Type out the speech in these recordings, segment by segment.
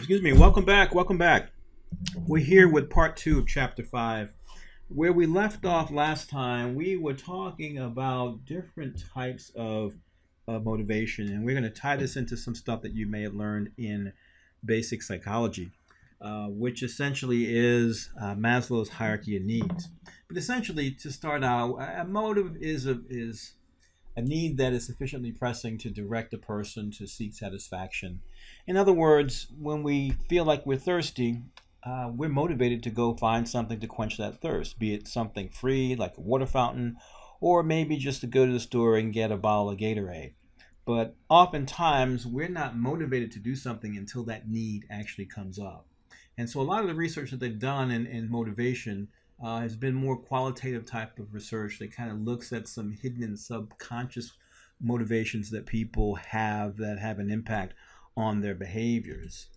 Excuse me. Welcome back. Welcome back. We're here with part two of chapter 5. Where we left off last time, we were talking about different types of motivation, and we're going to tie this into some stuff that you may have learned in basic psychology, which essentially is Maslow's hierarchy of needs. But essentially, to start out, a motive is a need that is sufficiently pressing to direct a person to seek satisfaction. In other words, when we feel like we're thirsty, we're motivated to go find something to quench that thirst, be it something free like a water fountain, or maybe just to go to the store and get a bottle of Gatorade. But oftentimes, we're not motivated to do something until that need actually comes up. And so a lot of the research that they've done in motivation has been more qualitative type of research that kind of looks at some hidden and subconscious motivations that people have that have an impact on their behaviors.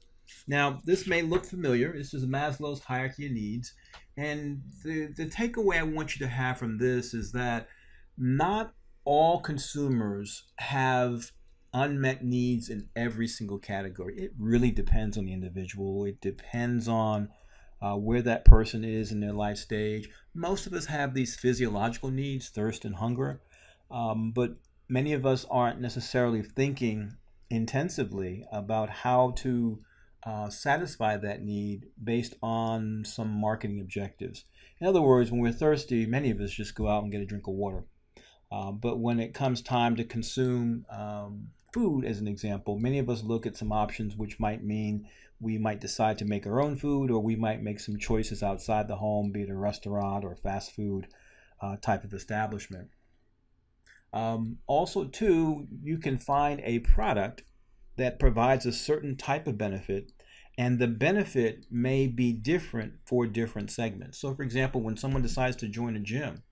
Now, this may look familiar. This is Maslow's hierarchy of needs. And the takeaway I want you to have from this is that not all consumers have unmet needs in every single category. It really depends on the individual. It depends on where that person is in their life stage. Most of us have these physiological needs, thirst and hunger, but many of us aren't necessarily thinking intensively about how to satisfy that need based on some marketing objectives. In other words, when we're thirsty, many of us just go out and get a drink of water. But when it comes time to consume food, as an example, many of us look at some options which might mean we might decide to make our own food, or we might make some choices outside the home, be it a restaurant or fast food type of establishment. Also, too, you can find a product that provides a certain type of benefit, and the benefit may be different for different segments. So, for example, when someone decides to join a gym,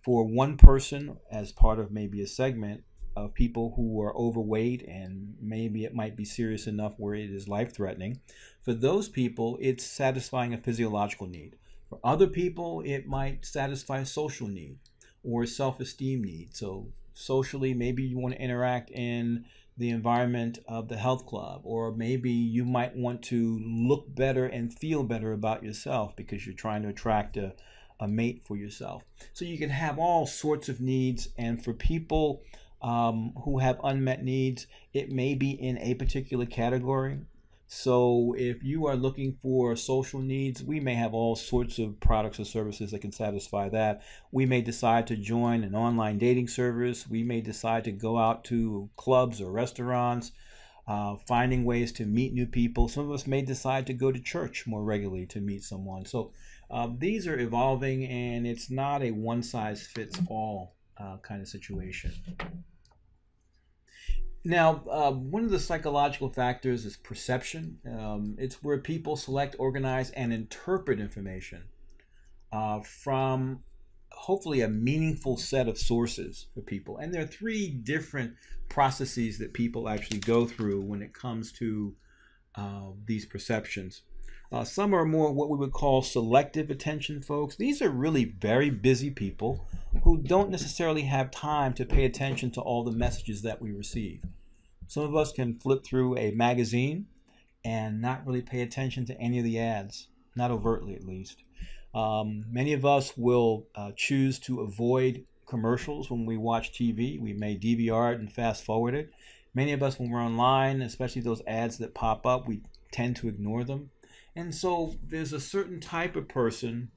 for one person as part of maybe a segment of people who are overweight, and maybe it might be serious enough where it is life-threatening, for those people, it's satisfying a physiological need. For other people, it might satisfy a social need or a self-esteem need. So socially, maybe you want to interact in the environment of the health club, or maybe you might want to look better and feel better about yourself because you're trying to attract a mate for yourself. So you can have all sorts of needs, and for people who have unmet needs, it may be in a particular category. So if you are looking for social needs, we may have all sorts of products or services that can satisfy that. We may decide to join an online dating service. We may decide to go out to clubs or restaurants, finding ways to meet new people. Some of us may decide to go to church more regularly to meet someone. So these are evolving, and it's not a one-size-fits-all kind of situation. Now, one of the psychological factors is perception. It's where people select, organize, and interpret information from hopefully a meaningful set of sources for people. And there are 3 different processes that people actually go through when it comes to these perceptions. Some are more what we would call selective attention folks. These are really very busy people who don't necessarily have time to pay attention to all the messages that we receive. Some of us can flip through a magazine and not really pay attention to any of the ads, not overtly at least. Many of us will choose to avoid commercials when we watch TV. We may DVR it and fast forward it. Many of us, when we're online, especially those ads that pop up, we tend to ignore them. And so there's a certain type of person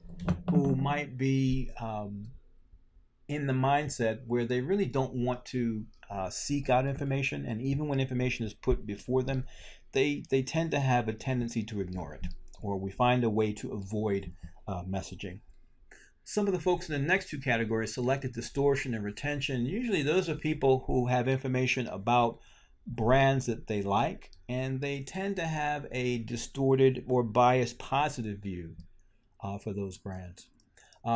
who might be in the mindset where they really don't want to seek out information. And even when information is put before them, they tend to have a tendency to ignore it, or we find a way to avoid messaging. Some of the folks in the next 2 categories, selective distortion and retention, usually those are people who have information about brands that they like, and they tend to have a distorted or biased positive view for those brands.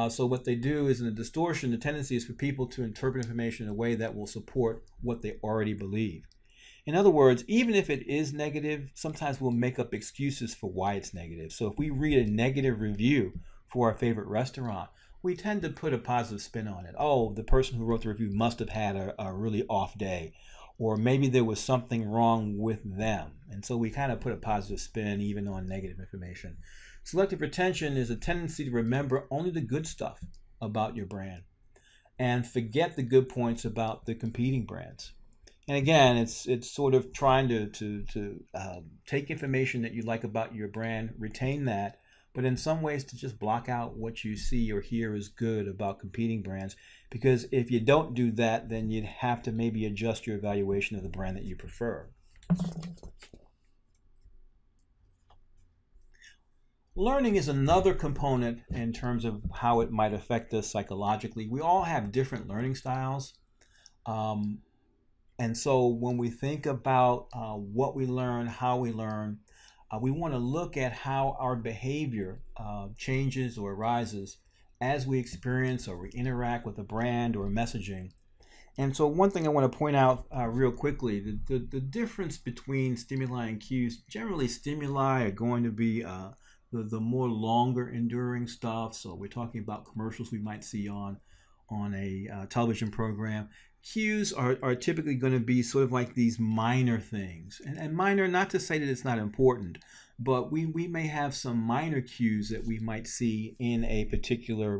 So what they do is, in the distortion, the tendency is for people to interpret information in a way that will support what they already believe. In other words, even if it is negative, sometimes we'll make up excuses for why it's negative. So if we read a negative review for our favorite restaurant, we tend to put a positive spin on it. Oh, the person who wrote the review must have had a really off day. or maybe there was something wrong with them. And so we kind of put a positive spin even on negative information. Selective retention is a tendency to remember only the good stuff about your brand and forget the good points about the competing brands. And again, it's sort of trying to take information that you like about your brand, retain that, but in some ways to just block out what you see or hear is good about competing brands. Because if you don't do that, then you'd have to maybe adjust your evaluation of the brand that you prefer. Learning is another component in terms of how it might affect us psychologically. We all have different learning styles. And so when we think about what we learn, how we learn, we want to look at how our behavior changes or arises as we experience or we interact with a brand or messaging. And so one thing I want to point out real quickly, the difference between stimuli and cues. Generally, stimuli are going to be the more longer enduring stuff. So we're talking about commercials we might see on a television program. Cues are typically going to be sort of like these minor things. And minor, not to say that it's not important, but we may have some minor cues that we might see in a particular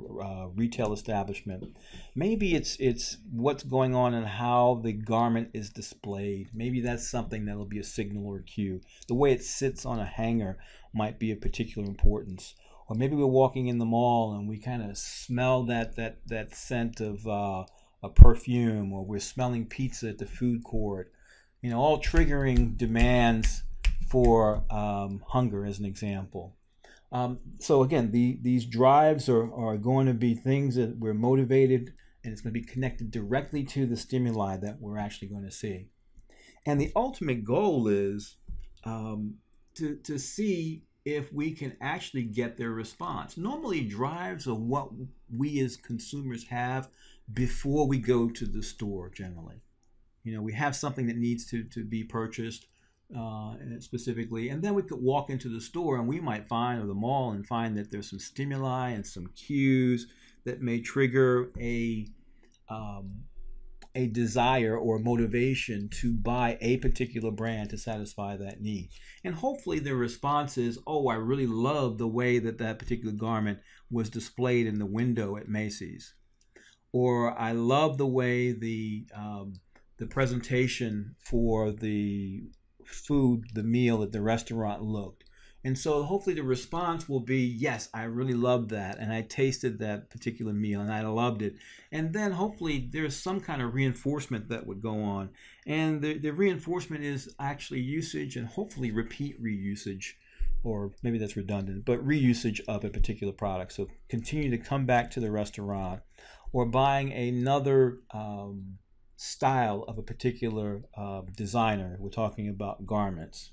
retail establishment. Maybe it's what's going on and how the garment is displayed. Maybe that's something that'll be a signal or a cue. The way it sits on a hanger might be of particular importance. Or maybe we're walking in the mall and we kind of smell that scent of a perfume, or we're smelling pizza at the food court, all triggering demands for hunger as an example. So again, these drives are going to be things that we're motivated, and it's going to be connected directly to the stimuli that we're actually going to see. And the ultimate goal is to see if we can actually get their response. Normally, drives are what we as consumers have before we go to the store generally. We have something that needs to be purchased specifically, and then we could walk into the store and we might find, or the mall, and find that there's some stimuli and some cues that may trigger a desire or motivation to buy a particular brand to satisfy that need. And hopefully the response is, oh, I really love the way that particular garment was displayed in the window at Macy's. Or I love the way the presentation for the food, the meal at the restaurant looked. And so hopefully the response will be, yes, I really loved that, and I tasted that particular meal and I loved it. And then hopefully there's some kind of reinforcement that would go on. And the reinforcement is actually usage and hopefully repeat reusage, or maybe that's redundant, but reusage of a particular product. So continue to come back to the restaurant, or buying another style of a particular designer. We're talking about garments.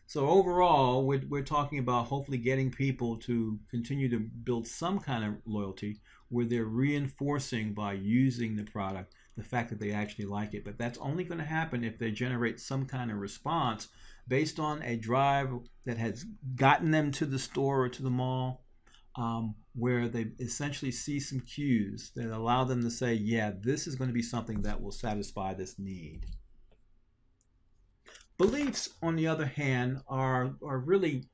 So overall, we're talking about hopefully getting people to continue to build some kind of loyalty where they're reinforcing by using the product the fact that they actually like it. But that's only going to happen if they generate some kind of response based on a drive that has gotten them to the store or to the mall, where they essentially see some cues that allow them to say, yeah, this is going to be something that will satisfy this need. Beliefs, on the other hand, are really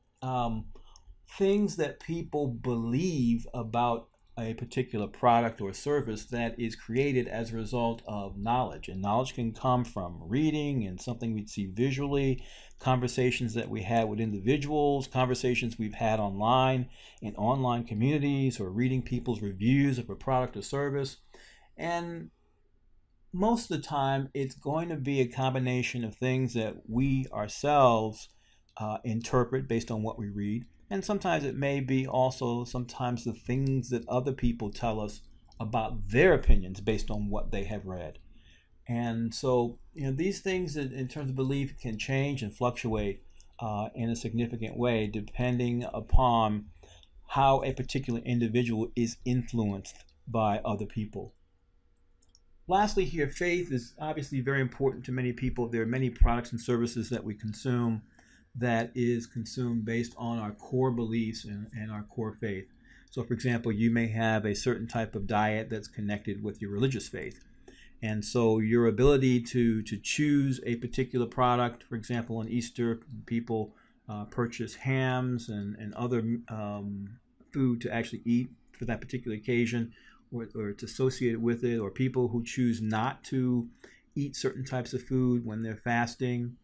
things that people believe about a particular product or service that is created as a result of knowledge. And knowledge can come from reading and something we'd see visually, conversations that we had with individuals, conversations we've had online in online communities, or reading people's reviews of a product or service. And most of the time, it's going to be a combination of things that we ourselves interpret based on what we read. And sometimes it may be also sometimes the things that other people tell us about their opinions based on what they have read. And so, these things in terms of belief can change and fluctuate in a significant way depending upon how a particular individual is influenced by other people. Lastly here, faith is obviously very important to many people. There are many products and services that we consume that is consumed based on our core beliefs and our core faith. So for example, you may have a certain type of diet that's connected with your religious faith. And so your ability to choose a particular product, for example, on Easter, people purchase hams and other food to actually eat for that particular occasion, or it's associated with it, or people who choose not to eat certain types of food when they're fasting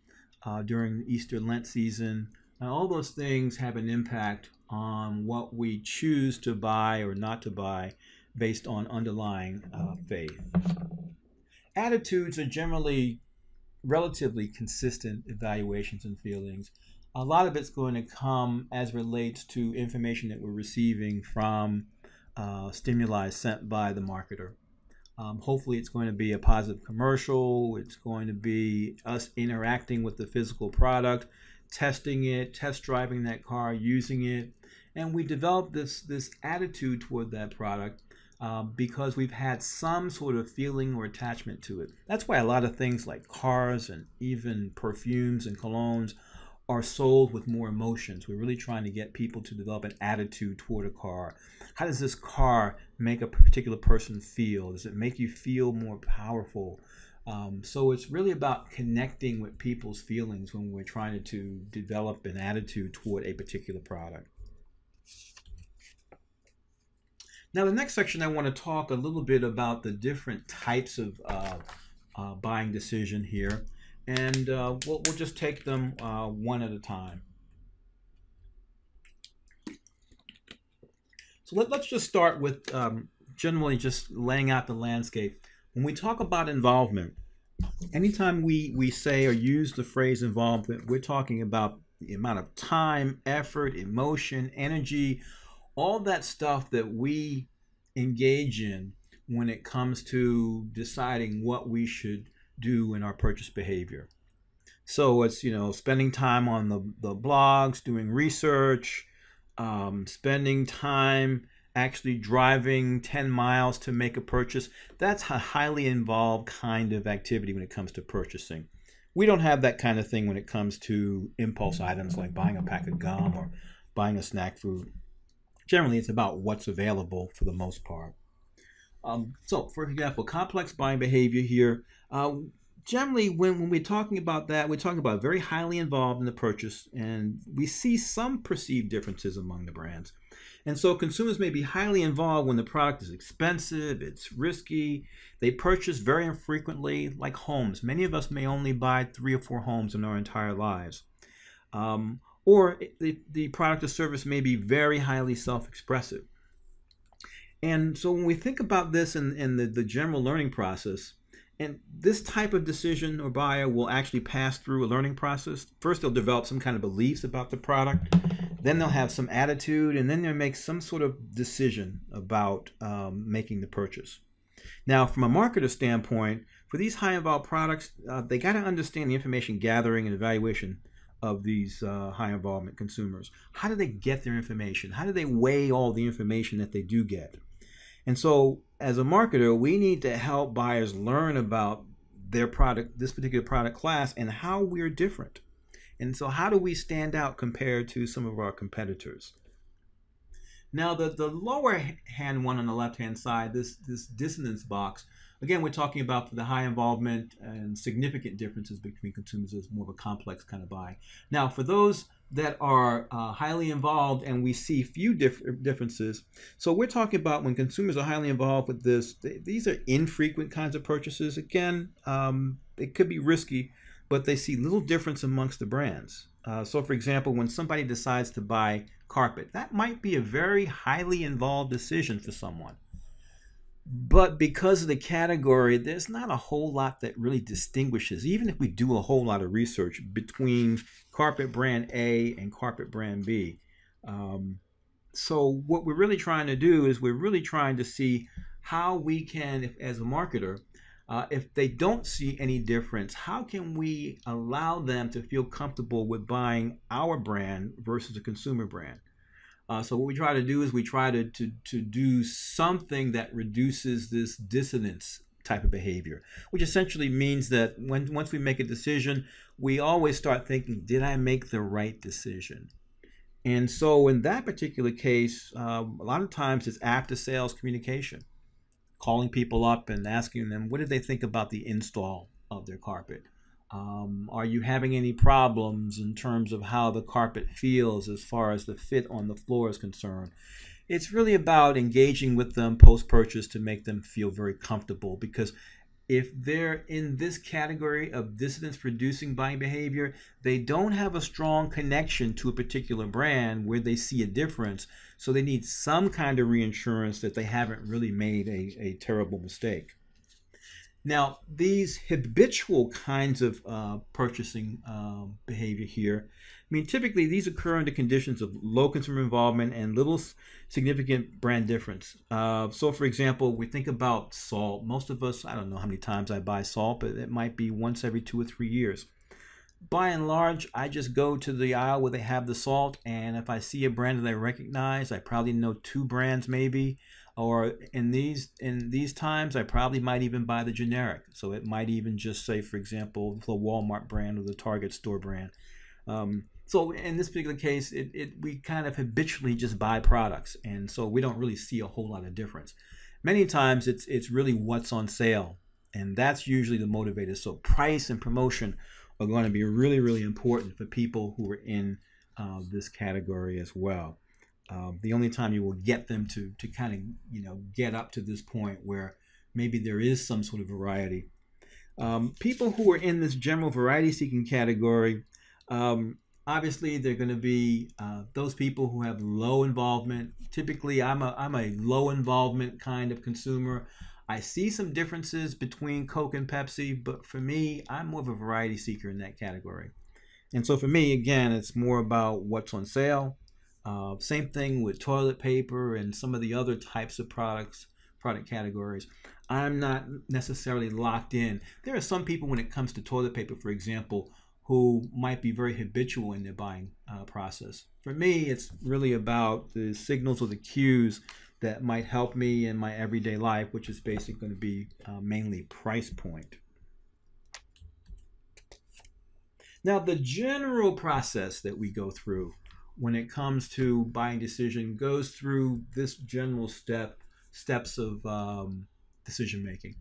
during the Easter Lent season. And all those things have an impact on what we choose to buy or not to buy based on underlying faith. Attitudes are generally relatively consistent evaluations and feelings. A lot of it's going to come as relates to information that we're receiving from stimuli sent by the marketer. Hopefully it's going to be a positive commercial. It's going to be us interacting with the physical product, testing it, test driving that car, using it. And we develop this attitude toward that product because we've had some sort of feeling or attachment to it. That's why a lot of things like cars and even perfumes and colognes are sold with more emotions. We're really trying to get people to develop an attitude toward a car. How does this car make a particular person feel? Does it make you feel more powerful? So it's really about connecting with people's feelings when we're trying to develop an attitude toward a particular product. Now, the next section, I want to talk a little bit about the different types of buying decision here. And we'll just take them one at a time. So let's just start with generally just laying out the landscape. When we talk about involvement, anytime we say or use the phrase involvement, we're talking about the amount of time, effort, emotion, energy, all that stuff that we engage in when it comes to deciding what we should do in our purchase behavior. So it's, spending time on the blogs, doing research, spending time actually driving 10 miles to make a purchase. That's a highly involved kind of activity when it comes to purchasing. We don't have that kind of thing when it comes to impulse items like buying a pack of gum or buying a snack food. Generally, it's about what's available for the most part. So, for example, complex buying behavior here. Generally, when we're talking about that, we're talking about very highly involved in the purchase, and we see some perceived differences among the brands. And so consumers may be highly involved when the product is expensive, it's risky. They purchase very infrequently, like homes. Many of us may only buy 3 or 4 homes in our entire lives. Or the product or service may be very highly self-expressive. And so when we think about this in the general learning process, and this type of decision or buyer will actually pass through a learning process. First, they'll develop some kind of beliefs about the product. Then they'll have some attitude, and then they'll make some sort of decision about making the purchase. Now, from a marketer standpoint, for these high-involved products, they got to understand the information gathering and evaluation of these high-involvement consumers. How do they get their information? How do they weigh all the information that they do get? And so, as a marketer, we need to help buyers learn about their product, this particular product class, and how we're different. And so how do we stand out compared to some of our competitors? Now, the lower hand one on the left-hand side, this dissonance box, again, we're talking about the high involvement and significant differences between consumers is more of a complex kind of buy. Now, for those that are highly involved and we see few differences, so we're talking about when consumers are highly involved with this, these are infrequent kinds of purchases. Again, it could be risky, but they see little difference amongst the brands. So for example, when somebody decides to buy carpet, that might be a very highly involved decision for someone. But because of the category, there's not a whole lot that really distinguishes, even if we do a whole lot of research between carpet brand A and carpet brand B. So what we're really trying to do is we're really trying to see how we can, as a marketer, if they don't see any difference, how can we allow them to feel comfortable with buying our brand versus a consumer brand? So what we try to do is we try to do something that reduces this dissonance type of behavior, which essentially means that once we make a decision, we always start thinking, did I make the right decision? And so in that particular case, a lot of times it's after sales communication. calling people up and asking them what did they think about the install of their carpet. Are you having any problems in terms of how the carpet feels as far as the fit on the floor is concerned? It's really about engaging with them post-purchase to make them feel very comfortable, because if they're in this category of dissonance-producing buying behavior, they don't have a strong connection to a particular brand where they see a difference. So they need some kind of reinsurance that they haven't really made a terrible mistake. Now, these habitual kinds of purchasing behavior here, I mean, typically these occur under conditions of low consumer involvement and little significant brand difference. So, for example, we think about salt. Most of us, I don't know how many times I buy salt, but it might be once every 2 or 3 years. By and large, I just go to the aisle where they have the salt, and if I see a brand that I recognize, I probably know 2 brands maybe. Or in these times, I probably might even buy the generic. So it might even just say, for example, the Walmart brand or the Target store brand. So in this particular case, we kind of habitually just buy products, and so we don't really see a whole lot of difference. Many times, it's really what's on sale, and that's usually the motivator. So price and promotion are going to be really, really important for people who are in this category as well. The only time you will get them to kind of, get up to this point where maybe there is some sort of variety. People who are in this general variety seeking category, obviously they're going to be those people who have low involvement. Typically, I'm a low involvement kind of consumer. I see some differences between Coke and Pepsi, but for me, I'm more of a variety seeker in that category. And so for me, again, it's more about what's on sale. Same thing with toilet paper and some of the other types of product categories. I'm not necessarily locked in. There are some people, when it comes to toilet paper, for example, who might be very habitual in their buying process. For me, it's really about the signals or the cues that might help me in my everyday life, which is basically going to be mainly price point. Now, the general process that we go through when it comes to buying decision goes through this general steps of decision making.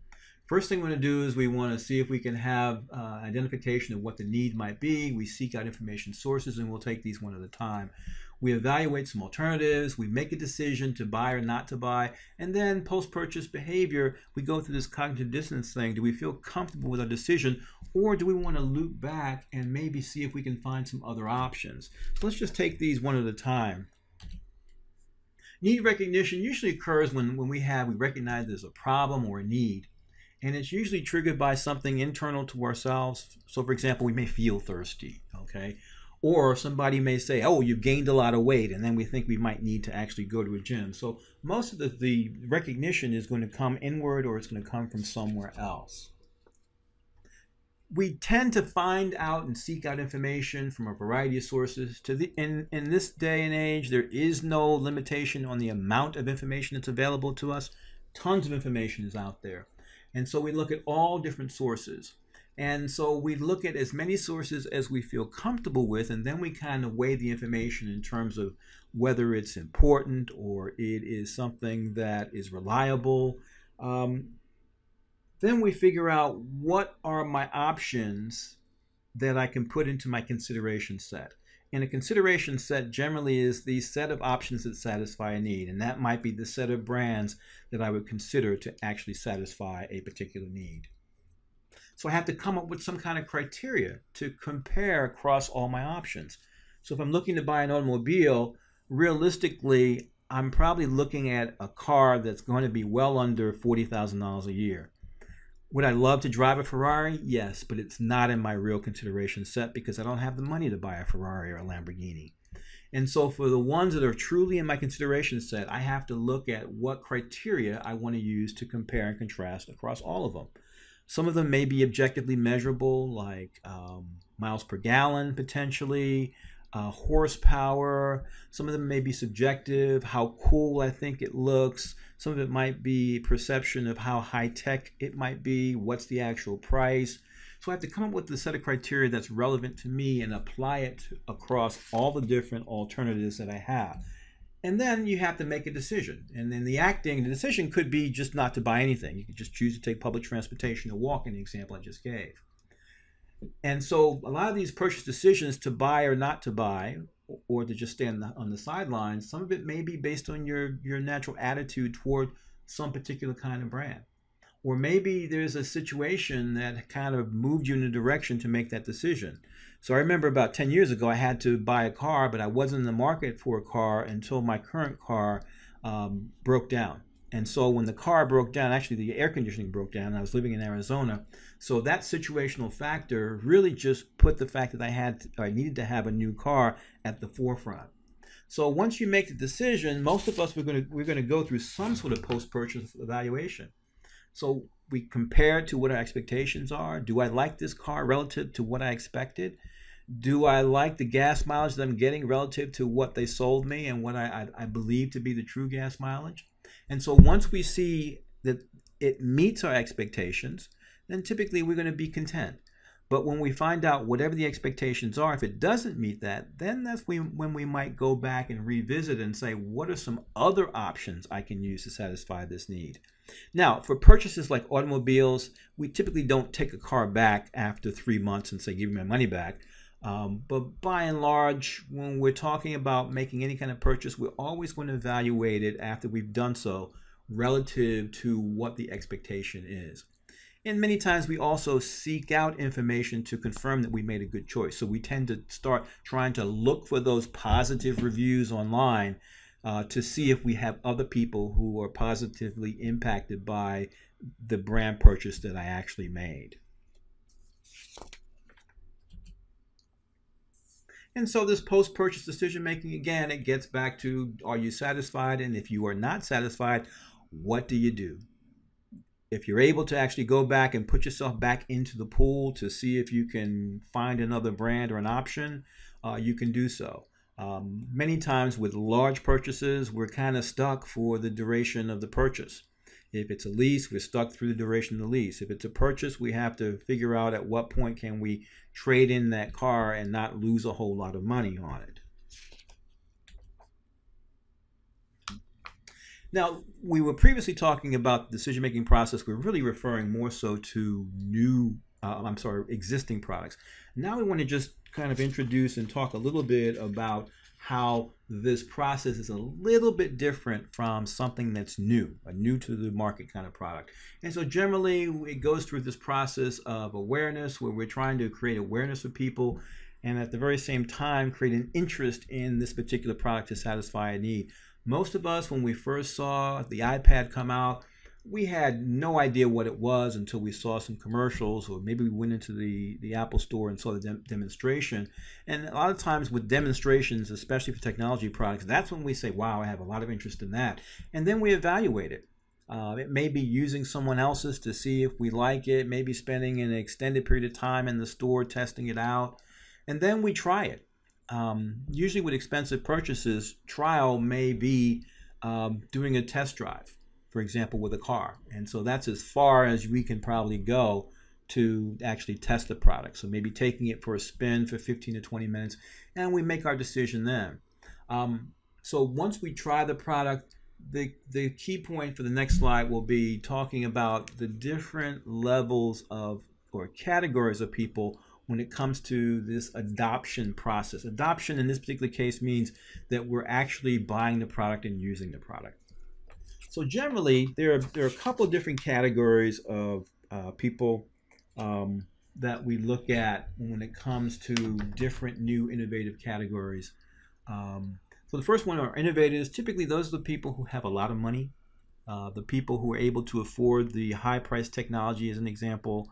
First thing we want to do is we want to see if we can have identification of what the need might be. We seek out information sources, and we'll take these one at a time. We evaluate some alternatives. We make a decision to buy or not to buy. And then post-purchase behavior, we go through this cognitive dissonance thing. Do we feel comfortable with our decision, or do we want to loop back and maybe see if we can find some other options? So let's just take these one at a time. Need recognition usually occurs when we recognize there's a problem or a need. And it's usually triggered by something internal to ourselves. So for example, we may feel thirsty, okay? Or somebody may say, oh, you've gained a lot of weight, and then we think we might need to actually go to a gym. So most of the recognition is going to come inward, or it's going to come from somewhere else. We tend to find out and seek out information from a variety of sources. In this day and age, there is no limitation on the amount of information that's available to us. Tons of information is out there. And so we look at all different sources. And so we look at as many sources as we feel comfortable with, and then we kind of weigh the information in terms of whether it's important or it is something that is reliable. Then we figure out what are my options that I can put into my consideration set. And a consideration set generally is the set of options that satisfy a need, and that might be the set of brands that I would consider to actually satisfy a particular need. So I have to come up with some kind of criteria to compare across all my options. So if I'm looking to buy an automobile, realistically, I'm probably looking at a car that's going to be well under $40,000 a year. Would I love to drive a Ferrari? Yes, but it's not in my real consideration set because I don't have the money to buy a Ferrari or a Lamborghini. And so for the ones that are truly in my consideration set, I have to look at what criteria I want to use to compare and contrast across all of them. Some of them may be objectively measurable, like miles per gallon potentially, horsepower. Some of them may be subjective, how cool I think it looks. Some of it might be perception of how high-tech it might be, what's the actual price. So I have to come up with a set of criteria that's relevant to me and apply it across all the different alternatives that I have. And then you have to make a decision. And then the decision could be just not to buy anything. You could just choose to take public transportation or walk, in the example I just gave. And so a lot of these purchase decisions to buy or not to buy, or to just stay on the sidelines, some of it may be based on your natural attitude toward some particular kind of brand. Or maybe there's a situation that kind of moved you in a direction to make that decision. So I remember about 10 years ago, I had to buy a car, but I wasn't in the market for a car until my current car broke down. And so when the car broke down, actually the air conditioning broke down, and I was living in Arizona. So that situational factor really just put the fact that I needed to have a new car at the forefront. So once you make the decision, most of us, we're going to go through some sort of post-purchase evaluation. So we compare it to what our expectations are. Do I like this car relative to what I expected? Do I like the gas mileage that I'm getting relative to what they sold me and what I believe to be the true gas mileage? And so once we see that it meets our expectations, then typically we're going to be content. But when we find out whatever the expectations are, if it doesn't meet that, then that's when we might go back and revisit and say, what are some other options I can use to satisfy this need? Now, for purchases like automobiles, we typically don't take a car back after 3 months and say, give me my money back. But by and large, when we're talking about making any kind of purchase, we're always going to evaluate it after we've done so relative to what the expectation is. And many times we also seek out information to confirm that we made a good choice. So we tend to start trying to look for those positive reviews online to see if we have other people who are positively impacted by the brand purchase that I actually made. And so this post-purchase decision making, again, it gets back to, are you satisfied? And if you are not satisfied, what do you do? If you're able to actually go back and put yourself back into the pool to see if you can find another brand or an option, you can do so. Many times with large purchases, we're kind of stuck for the duration of the purchase. If it's a lease, we're stuck through the duration of the lease. If it's a purchase, we have to figure out at what point can we trade in that car and not lose a whole lot of money on it. Now, we were previously talking about the decision-making process. We're really referring more so to existing products. Now we want to just kind of introduce and talk a little bit about how this process is a little bit different from something that's new, a new to the market kind of product. And so generally it goes through this process of awareness where we're trying to create awareness for people and at the very same time create an interest in this particular product to satisfy a need. Most of us, when we first saw the iPad come out, we had no idea what it was until we saw some commercials, or maybe we went into the Apple store and saw the demonstration. And a lot of times with demonstrations, especially for technology products, that's when we say, wow, I have a lot of interest in that. And then we evaluate it. It may be using someone else's to see if we like it, maybe spending an extended period of time in the store testing it out, and then we try it. Usually with expensive purchases, trial may be doing a test drive, for example, with a car. And so that's as far as we can probably go to actually test the product. So maybe taking it for a spin for 15 to 20 minutes, and we make our decision then. So once we try the product, the key point for the next slide will be talking about the different levels of or categories of people when it comes to this adoption process. Adoption in this particular case means that we're actually buying the product and using the product. So generally, there are a couple of different categories of people that we look at when it comes to different new innovative categories. So the first one are innovators. Typically, those are the people who have a lot of money, the people who are able to afford the high-priced technology, as an example,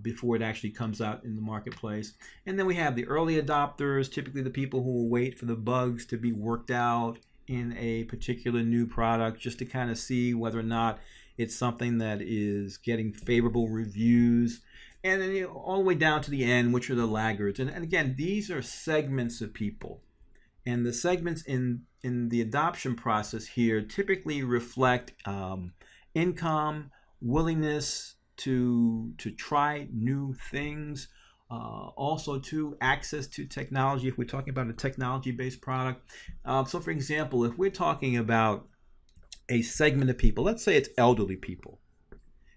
before it actually comes out in the marketplace. And then we have the early adopters, typically the people who will wait for the bugs to be worked out in a particular new product just to kind of see whether or not it's something that is getting favorable reviews. And then all the way down to the end, which are the laggards. And again, these are segments of people. And the segments in the adoption process here typically reflect income, willingness to try new things, Also, too, access to technology if we're talking about a technology-based product. So, for example, if we're talking about a segment of people, let's say it's elderly people,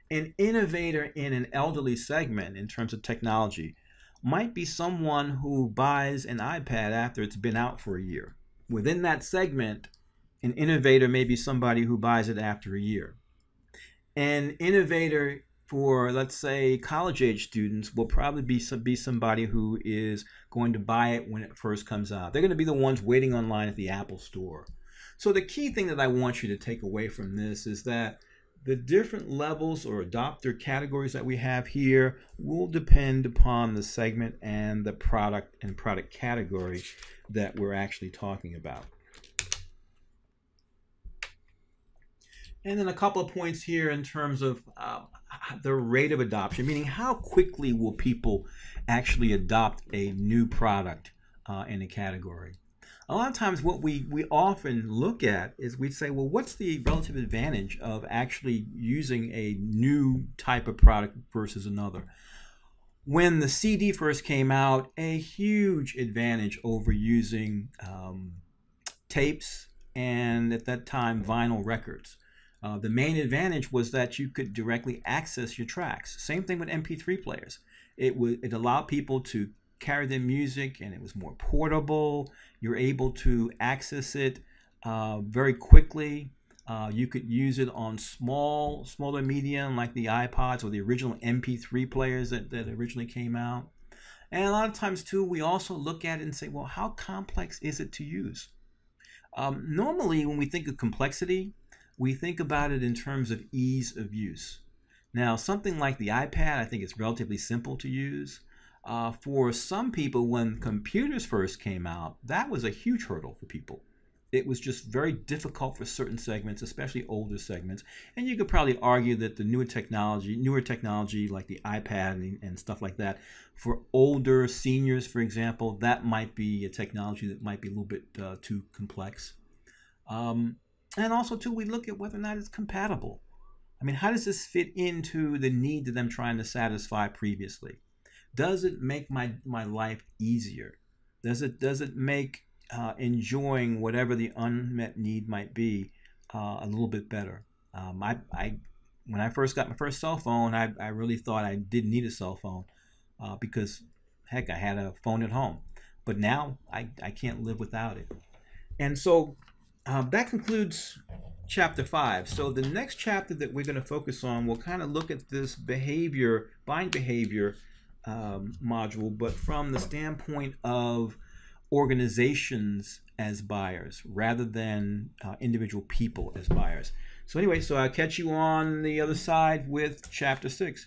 an innovator in an elderly segment in terms of technology might be someone who buys an iPad after it's been out for a year. Within that segment, an innovator may be somebody who buys it after a year. An innovator for, let's say, college-age students will probably be somebody who is going to buy it when it first comes out. They're going to be the ones waiting online at the Apple Store. So the key thing that I want you to take away from this is that the different levels or adopter categories that we have here will depend upon the segment and the product and product category that we're actually talking about. And then a couple of points here in terms of the rate of adoption, meaning how quickly will people actually adopt a new product in a category. A lot of times what we often look at is we say, well, what's the relative advantage of actually using a new type of product versus another? When the CD first came out, a huge advantage over using tapes and at that time vinyl records. The main advantage was that you could directly access your tracks. Same thing with MP3 players. It allowed people to carry their music, and it was more portable. You're able to access it very quickly. You could use it on smaller medium like the iPods or the original MP3 players that originally came out. And a lot of times too, we also look at it and say, well, how complex is it to use? Normally, when we think of complexity, we think about it in terms of ease of use. Now, something like the iPad, I think it's relatively simple to use. For some people, when computers first came out, that was a huge hurdle for people. It was just very difficult for certain segments, especially older segments. And you could probably argue that the newer technology like the iPad and stuff like that, for older seniors, for example, that might be a technology that might be a little bit too complex. And also, too, we look at whether or not it's compatible. I mean, how does this fit into the need that I'm trying to satisfy previously? Does it make my life easier? Does it make enjoying whatever the unmet need might be a little bit better? When I first got my first cell phone, I really thought I didn't need a cell phone because, heck, I had a phone at home. But now I can't live without it. And so that concludes chapter 5. So the next chapter that we're going to focus on, we'll kind of look at this buying behavior module, but from the standpoint of organizations as buyers rather than individual people as buyers. So anyway, so I'll catch you on the other side with chapter 6.